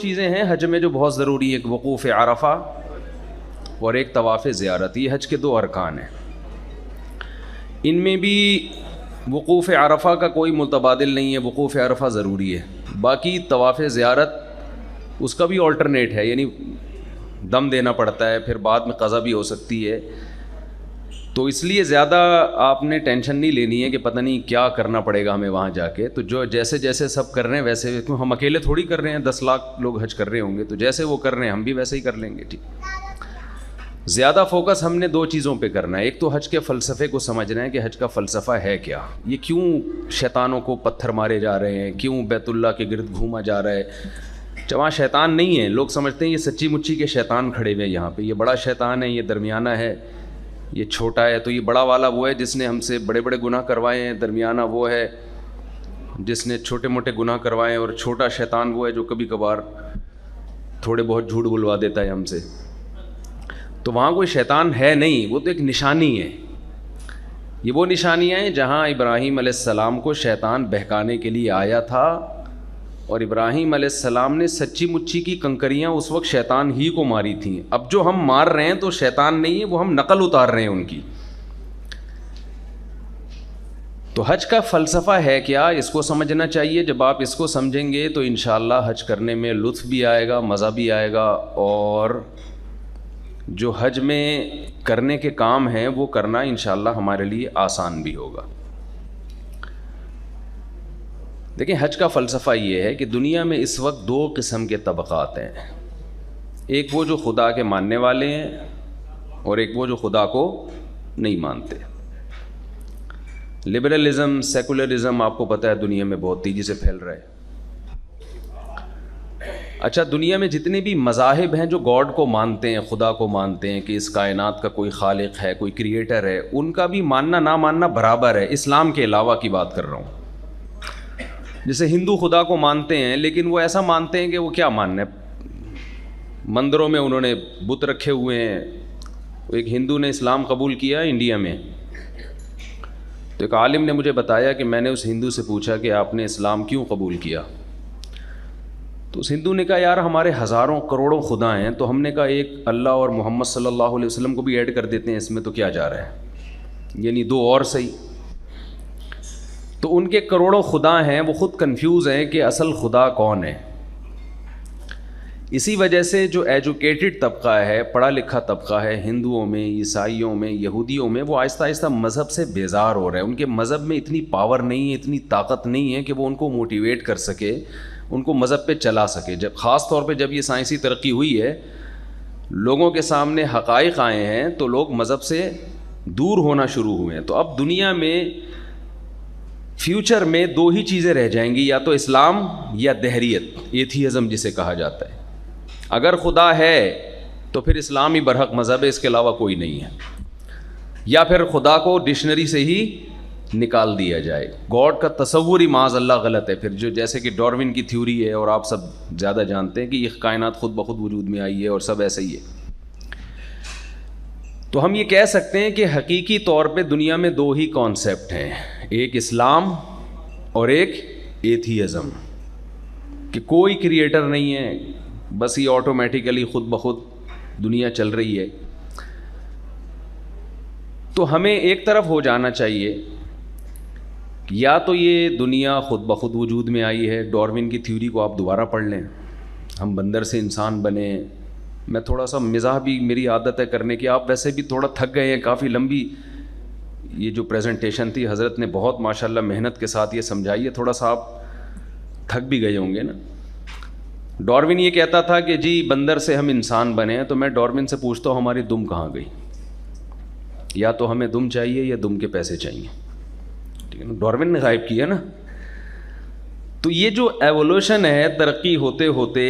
چیزیں ہیں حج میں جو بہت ضروری ہے، ایک وقوف عرفہ اور ایک طواف زیارت. یہ حج کے 2 ارکان ہیں. ان میں بھی وقوف عرفہ کا کوئی متبادل نہیں ہے، وقوف عرفہ ضروری ہے. باقی طواف زیارت اس کا بھی آلٹرنیٹ ہے، یعنی دم دینا پڑتا ہے، پھر بعد میں قضا بھی ہو سکتی ہے. تو اس لیے زیادہ آپ نے ٹینشن نہیں لینی ہے کہ پتہ نہیں کیا کرنا پڑے گا ہمیں وہاں جا کے. تو جو جیسے جیسے سب کر رہے ہیں ویسے، ہم اکیلے تھوڑی کر رہے ہیں، 10 لاکھ لوگ حج کر رہے ہوں گے، تو جیسے وہ کر رہے ہیں ہم بھی ویسے ہی کر لیں گے. ٹھیک، زیادہ فوکس ہم نے 2 چیزوں پہ کرنا ہے. ایک تو حج کے فلسفے کو سمجھنا ہے کہ حج کا فلسفہ ہے کیا، یہ کیوں شیطانوں کو پتھر مارے جا رہے ہیں، کیوں بیت اللہ کے گرد گھوما جا رہا ہے. وہاں شیطان نہیں ہے، لوگ سمجھتے ہیں یہ سچی مچی کے شیطان کھڑے ہوئے ہیں یہاں پہ، یہ بڑا شیطان ہے، یہ درمیانہ ہے، یہ چھوٹا ہے. تو یہ بڑا والا وہ ہے جس نے ہم سے بڑے بڑے گناہ کروائے ہیں، درمیانہ وہ ہے جس نے چھوٹے موٹے گناہ کروائے ہیں، اور چھوٹا شیطان وہ ہے جو کبھی کبھار تھوڑے بہت جھوٹ بلوا دیتا ہے ہم سے. تو وہاں کوئی شیطان ہے نہیں، وہ تو ایک نشانی ہے. یہ وہ نشانیاں ہیں جہاں ابراہیم علیہ السلام کو شیطان بہکانے کے لیے آیا تھا، اور ابراہیم علیہ السلام نے سچی مچی کی کنکریاں اس وقت شیطان ہی کو ماری تھیں. اب جو ہم مار رہے ہیں تو شیطان نہیں ہے، وہ ہم نقل اتار رہے ہیں ان کی. تو حج کا فلسفہ ہے کیا، اس کو سمجھنا چاہیے. جب آپ اس کو سمجھیں گے تو انشاءاللہ حج کرنے میں لطف بھی آئے گا، مزہ بھی آئے گا، اور جو حج میں کرنے کے کام ہیں وہ کرنا انشاءاللہ ہمارے لیے آسان بھی ہوگا. دیکھیں، حج کا فلسفہ یہ ہے کہ دنیا میں اس وقت 2 قسم کے طبقات ہیں. ایک وہ جو خدا کے ماننے والے ہیں، اور ایک وہ جو خدا کو نہیں مانتے. لبرلزم، سیکولرزم آپ کو پتہ ہے دنیا میں بہت تیزی سے پھیل رہا ہے. اچھا، دنیا میں جتنے بھی مذاہب ہیں جو گاڈ کو مانتے ہیں، خدا کو مانتے ہیں کہ اس کائنات کا کوئی خالق ہے، کوئی کریٹر ہے، ان کا بھی ماننا نہ ماننا برابر ہے. اسلام کے علاوہ کی بات کر رہا ہوں. جیسے ہندو خدا کو مانتے ہیں، لیکن وہ ایسا مانتے ہیں کہ وہ کیا ماننا ہے، مندروں میں انہوں نے بت رکھے ہوئے ہیں. ایک ہندو نے اسلام قبول کیا انڈیا میں، تو ایک عالم نے مجھے بتایا کہ میں نے اس ہندو سے پوچھا کہ آپ نے اسلام کیوں قبول کیا. تو اس ہندو نے کہا یار ہمارے ہزاروں کروڑوں خدا ہیں، تو ہم نے کہا ایک اللہ اور محمد صلی اللہ علیہ وسلم کو بھی ایڈ کر دیتے ہیں اس میں، تو کیا جا رہا ہے، یعنی 2 اور صحیح. تو ان کے کروڑوں خدا ہیں، وہ خود کنفیوز ہیں کہ اصل خدا کون ہے. اسی وجہ سے جو ایجوکیٹڈ طبقہ ہے، پڑھا لکھا طبقہ ہے، ہندوؤں میں، عیسائیوں میں، یہودیوں میں، وہ آہستہ آہستہ مذہب سے بیزار ہو رہے ہیں. ان کے مذہب میں اتنی پاور نہیں ہے، اتنی طاقت نہیں ہے کہ وہ ان کو موٹیویٹ کر سکے، ان کو مذہب پہ چلا سکے. جب خاص طور پہ جب یہ سائنسی ترقی ہوئی ہے، لوگوں کے سامنے حقائق آئے ہیں، تو لوگ مذہب سے دور ہونا شروع ہوئے ہیں. تو اب دنیا میں فیوچر میں 2 ہی چیزیں رہ جائیں گی، یا تو اسلام یا دہریت، ایتھیزم جسے کہا جاتا ہے. اگر خدا ہے تو پھر اسلام ہی برحق مذہب ہے، اس کے علاوہ کوئی نہیں ہے. یا پھر خدا کو ڈکشنری سے ہی نکال دیا جائے. گاڈ کا تصور ہی معاذ اللہ غلط ہے. پھر جو جیسے کہ ڈاروین کی تھیوری ہے، اور آپ سب زیادہ جانتے ہیں کہ یہ کائنات خود بخود وجود میں آئی ہے اور سب ایسے ہی ہے. تو ہم یہ کہہ سکتے ہیں کہ حقیقی طور پہ دنیا میں 2 ہی کانسیپٹ ہیں، ایک اسلام اور ایک ایتھیزم، کہ کوئی کریٹر نہیں ہے، بس یہ آٹومیٹیکلی خود بخود دنیا چل رہی ہے. تو ہمیں ایک طرف ہو جانا چاہیے، یا تو یہ دنیا خود بخود وجود میں آئی ہے. ڈاروین کی تھیوری کو آپ دوبارہ پڑھ لیں، ہم بندر سے انسان بنے. میں تھوڑا سا مزاح بھی میری عادت ہے کرنے کی، آپ ویسے بھی تھوڑا تھک گئے ہیں، کافی لمبی یہ جو پریزنٹیشن تھی، حضرت نے بہت ماشاءاللہ محنت کے ساتھ یہ سمجھائی ہے، تھوڑا سا آپ تھک بھی گئے ہوں گے نا. ڈاروین یہ کہتا تھا کہ جی بندر سے ہم انسان بنے ہیں. تو میں ڈاروین سے پوچھتا ہوں ہماری دم کہاں گئی؟ یا تو ہمیں دم چاہیے یا دم کے پیسے چاہیے. ٹھیک ہے نا، ڈاروین نے غائب کیا نا. تو یہ جو ایوولوشن ہے، ترقی ہوتے ہوتے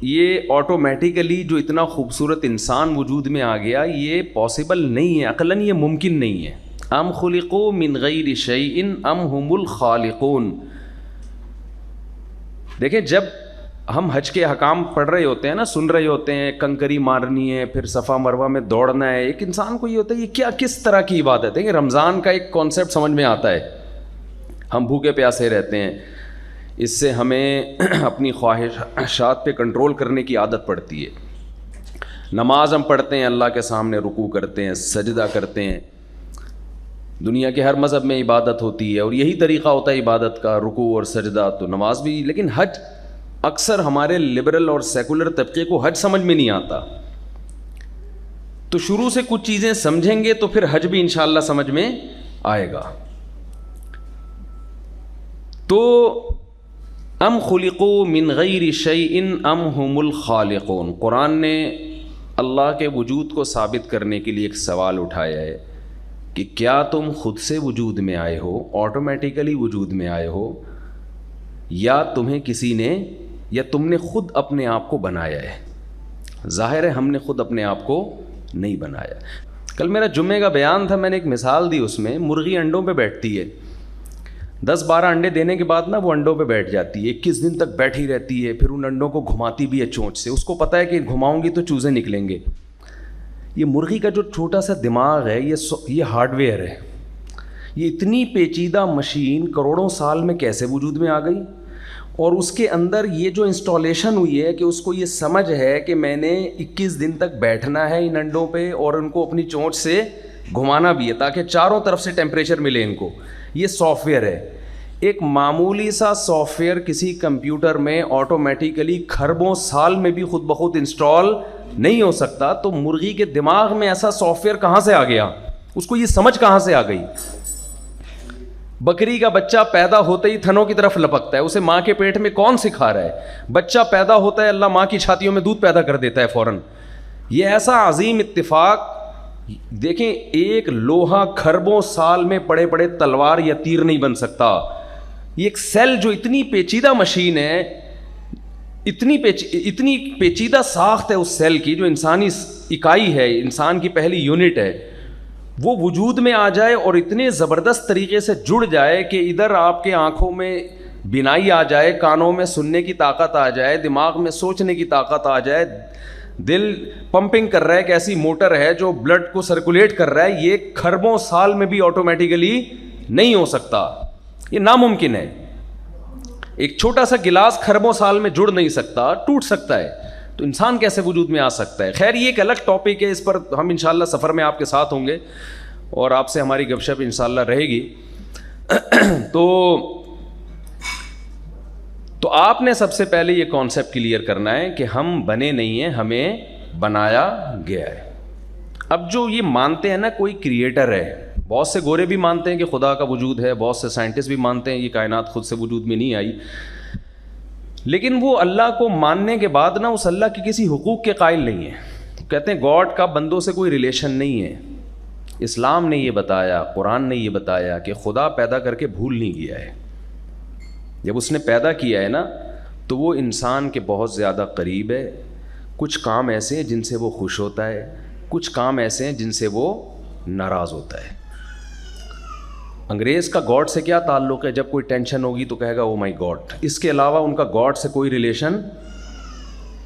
یہ آٹومیٹیکلی جو اتنا خوبصورت انسان وجود میں آ گیا، یہ پاسبل نہیں ہے، عقلاً یہ ممکن نہیں ہے. ام خلقوا من غیر شیء ام هم الخالقون. دیکھیں، جب ہم حج کے احکام پڑھ رہے ہوتے ہیں نا، سن رہے ہوتے ہیں، کنکری مارنی ہے، پھر صفا مروہ میں دوڑنا ہے، ایک انسان کو یہ ہوتا ہے یہ کیا کس طرح کی عبادت ہے. کہ رمضان کا ایک کانسیپٹ سمجھ میں آتا ہے، ہم بھوکے پیاسے رہتے ہیں. اس سے ہمیں اپنی خواہشات پہ کنٹرول کرنے کی عادت پڑتی ہے. نماز ہم پڑھتے ہیں, اللہ کے سامنے رکوع کرتے ہیں, سجدہ کرتے ہیں. دنیا کے ہر مذہب میں عبادت ہوتی ہے اور یہی طریقہ ہوتا ہے عبادت کا, رکوع اور سجدہ, تو نماز بھی. لیکن حج اکثر ہمارے لبرل اور سیکولر طبقے کو حج سمجھ میں نہیں آتا. تو شروع سے کچھ چیزیں سمجھیں گے تو پھر حج بھی انشاءاللہ سمجھ میں آئے گا. تو ام خلقوا من غیر شیء ام هم الخالقون, قرآن نے اللہ کے وجود کو ثابت کرنے کے لیے ایک سوال اٹھایا ہے کہ کیا تم خود سے وجود میں آئے ہو, آٹومیٹیکلی وجود میں آئے ہو, یا تمہیں کسی نے, یا تم نے خود اپنے آپ کو بنایا ہے. ظاہر ہے ہم نے خود اپنے آپ کو نہیں بنایا. کل میرا جمعے کا بیان تھا, میں نے ایک مثال دی, اس میں مرغی انڈوں پہ بیٹھتی ہے, 10-12 انڈے دینے کے بعد نا وہ انڈوں پہ بیٹھ جاتی ہے, 21 دن تک بیٹھی رہتی ہے, پھر ان انڈوں کو گھماتی بھی ہے چونچ سے. اس کو پتہ ہے کہ گھماؤں گی تو چوزے نکلیں گے. یہ مرغی کا جو چھوٹا سا دماغ ہے, یہ ہارڈ ویئر ہے. یہ اتنی پیچیدہ مشین کروڑوں سال میں کیسے وجود میں آ گئی, اور اس کے اندر یہ جو انسٹالیشن ہوئی ہے کہ اس کو یہ سمجھ ہے کہ میں نے 21 دن تک بیٹھنا ہے ان انڈوں پہ اور ان کو اپنی چونچ سے گھمانا بھی ہے تاکہ چاروں طرف سے ٹیمپریچر ملے ان کو. یہ سافٹ ویئر ہے. ایک معمولی سا سافٹ ویئر کسی کمپیوٹر میں آٹومیٹیکلی کھربوں سال میں بھی خود بخود انسٹال نہیں ہو سکتا. تو مرغی کے دماغ میں ایسا سافٹ ویئر کہاں سے آ گیا, اس کو یہ سمجھ کہاں سے آ گئی. بکری کا بچہ پیدا ہوتے ہی تھنوں کی طرف لپکتا ہے, اسے ماں کے پیٹ میں کون سکھا رہا ہے. بچہ پیدا ہوتا ہے, اللہ ماں کی چھاتیوں میں دودھ پیدا کر دیتا ہے فوراً. یہ ایسا عظیم اتفاق. دیکھیں, ایک لوہا کھربوں سال میں پڑے پڑے تلوار یا تیر نہیں بن سکتا. یہ ایک سیل جو اتنی پیچیدہ مشین ہے, اتنی پیچیدہ ساخت ہے اس سیل کی, جو انسانی اکائی ہے, انسان کی پہلی یونٹ ہے, وہ وجود میں آ جائے اور اتنے زبردست طریقے سے جڑ جائے کہ ادھر آپ کے آنکھوں میں بینائی آ جائے, کانوں میں سننے کی طاقت آ جائے, دماغ میں سوچنے کی طاقت آ جائے, دل پمپنگ کر رہا ہے, ایک ایسی موٹر ہے جو بلڈ کو سرکولیٹ کر رہا ہے. یہ کھربوں سال میں بھی آٹومیٹیکلی نہیں ہو سکتا, یہ ناممکن ہے. ایک چھوٹا سا گلاس کھربوں سال میں جڑ نہیں سکتا, ٹوٹ سکتا ہے, تو انسان کیسے وجود میں آ سکتا ہے. خیر, یہ ایک الگ ٹاپک ہے, اس پر ہم انشاءاللہ سفر میں آپ کے ساتھ ہوں گے اور آپ سے ہماری گپ شپ انشاءاللہ رہے گی. تو آپ نے سب سے پہلے یہ کانسیپٹ کلیئر کرنا ہے کہ ہم بنے نہیں ہیں, ہمیں بنایا گیا ہے. اب جو یہ مانتے ہیں نا کوئی کریٹر ہے, بہت سے گورے بھی مانتے ہیں کہ خدا کا وجود ہے, بہت سے سائنٹسٹ بھی مانتے ہیں یہ کائنات خود سے وجود میں نہیں آئی, لیکن وہ اللہ کو ماننے کے بعد نا اس اللہ کے کسی حقوق کے قائل نہیں ہیں. کہتے ہیں گاڈ کا بندوں سے کوئی ریلیشن نہیں ہے. اسلام نے یہ بتایا, قرآن نے یہ بتایا کہ خدا پیدا کر کے بھول نہیں گیا ہے. جب اس نے پیدا کیا ہے نا تو وہ انسان کے بہت زیادہ قریب ہے. کچھ کام ایسے ہیں جن سے وہ خوش ہوتا ہے, کچھ کام ایسے ہیں جن سے وہ ناراض ہوتا ہے. انگریز کا گاڈ سے کیا تعلق ہے؟ جب کوئی ٹینشن ہوگی تو کہے گا او مائی گاڈ. اس کے علاوہ ان کا گاڈ سے کوئی ریلیشن,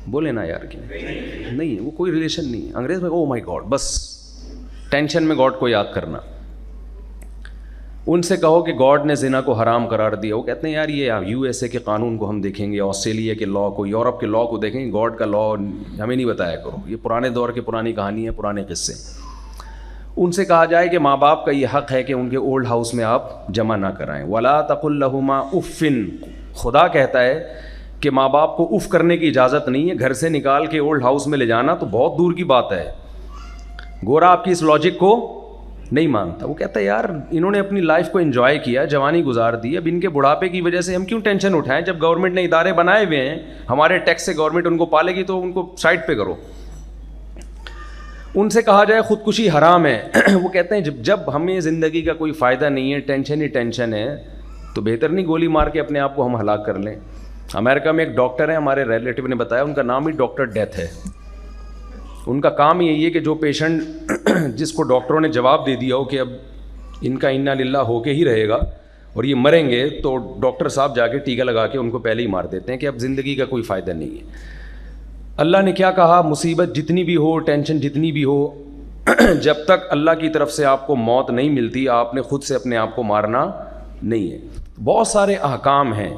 بولے نا یار, کیا نہیں ہے, وہ کوئی ریلیشن نہیں ہے. انگریز میں او مائی گاڈ, بس ٹینشن میں گاڈ کو یاد کرنا. ان سے کہو کہ گاڈ نے زنا کو حرام قرار دیا, وہ کہتے ہیں یار یہ یو ایس اے کے قانون کو ہم دیکھیں گے, آسٹریلیا کے لاء کو, یورپ کے لاء کو دیکھیں گے, گاڈ کا لاء ہمیں نہیں بتایا کرو, یہ پرانے دور کی پرانی کہانی ہے, پرانے قصے. ان سے کہا جائے کہ ماں باپ کا یہ حق ہے کہ ان کے اولڈ ہاؤس میں آپ جمع نہ کرائیں. ولا تقل لہما اف, خدا کہتا ہے کہ ماں باپ کو اف کرنے کی اجازت نہیں ہے. گھر سے نکال کے اولڈ ہاؤس میں لے جانا تو بہت دور کی بات ہے. گورا آپ کی اس لاجک کو نہیں مانتا. وہ کہتا ہے یار انہوں نے اپنی لائف کو انجوائے کیا, جوانی گزار دی, اب ان کے بڑھاپے کی وجہ سے ہم کیوں ٹینشن اٹھائیں؟ جب گورنمنٹ نے ادارے بنائے ہوئے ہیں, ہمارے ٹیکس سے گورنمنٹ ان کو پالے گی تو ان کو سائڈ پہ کرو. ان سے کہا جائے خودکشی حرام ہے. وہ کہتے ہیں جب ہمیں زندگی کا کوئی فائدہ نہیں ہے, ٹینشن ہی ٹینشن ہے, تو بہتر نہیں گولی مار کے اپنے آپ کو ہم ہلاک کر لیں. امریکہ میں ایک ڈاکٹر ہیں, ہمارے ریلیٹیو نے بتایا, ان کا نام ہی ڈاکٹر ڈیتھ ہے. ان کا کام یہی ہے کہ جو پیشنٹ جس کو ڈاکٹروں نے جواب دے دیا ہو کہ اب ان کا انا للہ ہو کے ہی رہے گا اور یہ مریں گے, تو ڈاکٹر صاحب جا کے ٹیکہ لگا کے ان کو پہلے ہی مار دیتے ہیں کہ اب زندگی کا کوئی فائدہ نہیں ہے. اللہ نے کیا کہا؟ مصیبت جتنی بھی ہو, ٹینشن جتنی بھی ہو, جب تک اللہ کی طرف سے آپ کو موت نہیں ملتی, آپ نے خود سے اپنے آپ کو مارنا نہیں ہے. بہت سارے احکام ہیں